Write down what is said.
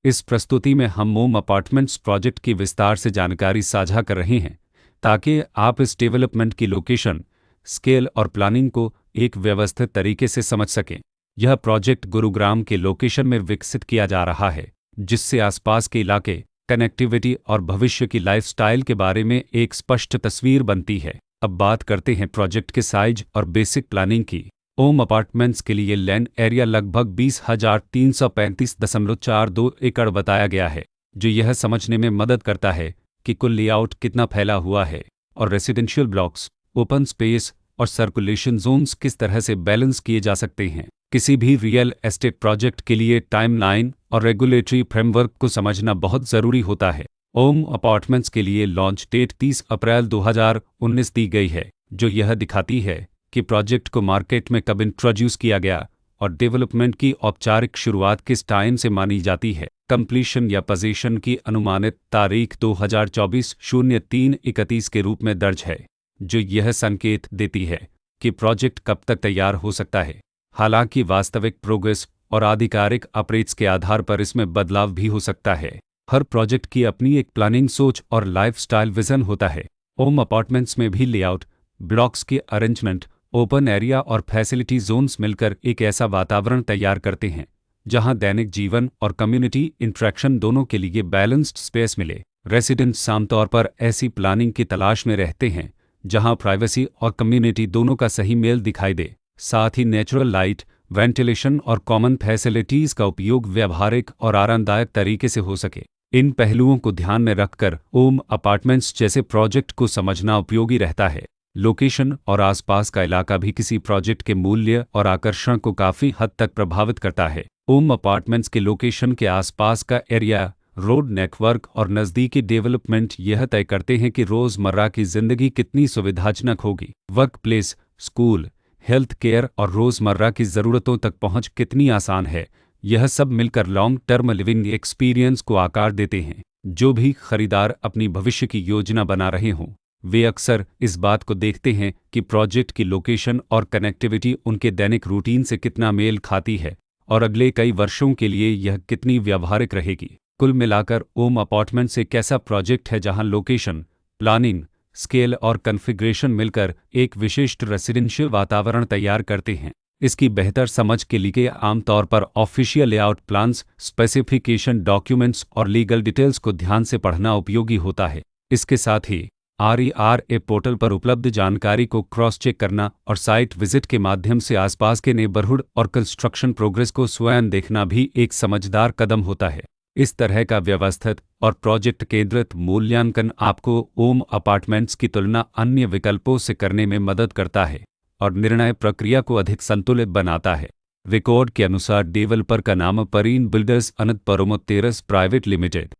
इस प्रस्तुति में हम ओम अपार्टमेंट्स प्रोजेक्ट की विस्तार से जानकारी साझा कर रहे हैं ताकि आप इस डेवलपमेंट की लोकेशन, स्केल और प्लानिंग को एक व्यवस्थित तरीके से समझ सकें। यह प्रोजेक्ट गुरुग्राम के लोकेशन में विकसित किया जा रहा है, जिससे आसपास के इलाके, कनेक्टिविटी और भविष्य की लाइफस्टाइल के बारे में एक स्पष्ट तस्वीर बनती है। अब बात करते हैं प्रोजेक्ट के साइज और बेसिक प्लानिंग की। ओम अपार्टमेंट्स के लिए लैंड एरिया लगभग 20,335.42 एकड़ बताया गया है, जो यह समझने में मदद करता है कि कुल लेआउट कितना फैला हुआ है और रेसिडेंशियल ब्लॉक्स, ओपन स्पेस और सर्कुलेशन जोन्स किस तरह से बैलेंस किए जा सकते हैं। किसी भी रियल एस्टेट प्रोजेक्ट के लिए टाइमलाइन और रेगुलेटरी फ्रेमवर्क को समझना बहुत ज़रूरी होता है। ओम अपार्टमेंट्स के लिए लॉन्च डेट 30 अप्रैल 2019 दी गई है, जो यह दिखाती है कि प्रोजेक्ट को मार्केट में कब इंट्रोड्यूस किया गया और डेवलपमेंट की औपचारिक शुरुआत किस टाइम से मानी जाती है। कंप्लीशन या पोजीशन की अनुमानित तारीख 2024-03-31 के रूप में दर्ज है, जो यह संकेत देती है कि प्रोजेक्ट कब तक तैयार हो सकता है। हालांकि वास्तविक प्रोग्रेस और आधिकारिक अपडेट्स के आधार पर इसमें बदलाव भी हो सकता है। हर प्रोजेक्ट की अपनी एक प्लानिंग सोच और लाइफस्टाइल विजन होता है। ओम अपार्टमेंट्स में भी लेआउट, ब्लॉक्स की अरेंजमेंट, ओपन एरिया और फैसिलिटी जोन्स मिलकर एक ऐसा वातावरण तैयार करते हैं जहां दैनिक जीवन और कम्युनिटी इंटरेक्शन दोनों के लिए बैलेंस्ड स्पेस मिले। रेसिडेंट्स आमतौर पर ऐसी प्लानिंग की तलाश में रहते हैं जहां प्राइवेसी और कम्युनिटी दोनों का सही मेल दिखाई दे। साथ ही नेचुरल लाइट, वेंटिलेशन और कॉमन फैसिलिटीज़ का उपयोग व्यावहारिक और आरामदायक तरीके से हो सके। इन पहलुओं को ध्यान में रखकर ओम अपार्टमेंट्स जैसे प्रोजेक्ट को समझना उपयोगी रहता है। लोकेशन और आसपास का इलाका भी किसी प्रोजेक्ट के मूल्य और आकर्षण को काफ़ी हद तक प्रभावित करता है। ओम अपार्टमेंट्स के लोकेशन के आसपास का एरिया, रोड नेटवर्क और नज़दीकी डेवलपमेंट यह तय करते हैं कि रोज़मर्रा की ज़िंदगी कितनी सुविधाजनक होगी। Work place, school, health care और रोज़मर्रा की ज़रूरतों तक पहुंच कितनी आसान है। यह सब मिलकर लॉन्ग टर्म लिविंग एक्सपीरियंस को आकार देते हैं। जो भी खरीदार अपनी भविष्य की योजना बना रहे हों, वे अक्सर इस बात को देखते हैं कि प्रोजेक्ट की लोकेशन और कनेक्टिविटी उनके दैनिक रूटीन से कितना मेल खाती है और अगले कई वर्षों के लिए यह कितनी व्यावहारिक रहेगी। कुल मिलाकर ओम अपार्टमेंट्स एक ऐसा प्रोजेक्ट है जहां लोकेशन, प्लानिंग, स्केल और कॉन्फ़िगरेशन मिलकर एक विशिष्ट रेसिडेंशियल वातावरण तैयार करते हैं। इसकी बेहतर समझ के लिए आमतौर पर official layout plans, specification documents और लीगल डिटेल्स को ध्यान से पढ़ना उपयोगी होता है। इसके साथ ही RERA पोर्टल पर उपलब्ध जानकारी को क्रॉस चेक करना और साइट विजिट के माध्यम से आसपास के नेबरहुड और कंस्ट्रक्शन प्रोग्रेस को स्वयं देखना भी एक समझदार कदम होता है। इस तरह का व्यवस्थित और प्रोजेक्ट केंद्रित मूल्यांकन आपको ओम अपार्टमेंट्स की तुलना अन्य विकल्पों से करने में मदद करता है और निर्णय प्रक्रिया को अधिक संतुलित बनाता है। रिकॉर्ड के अनुसार डेवलपर का नाम परीन बिल्डर्स अनंत परोमो तेरस प्राइवेट लिमिटेड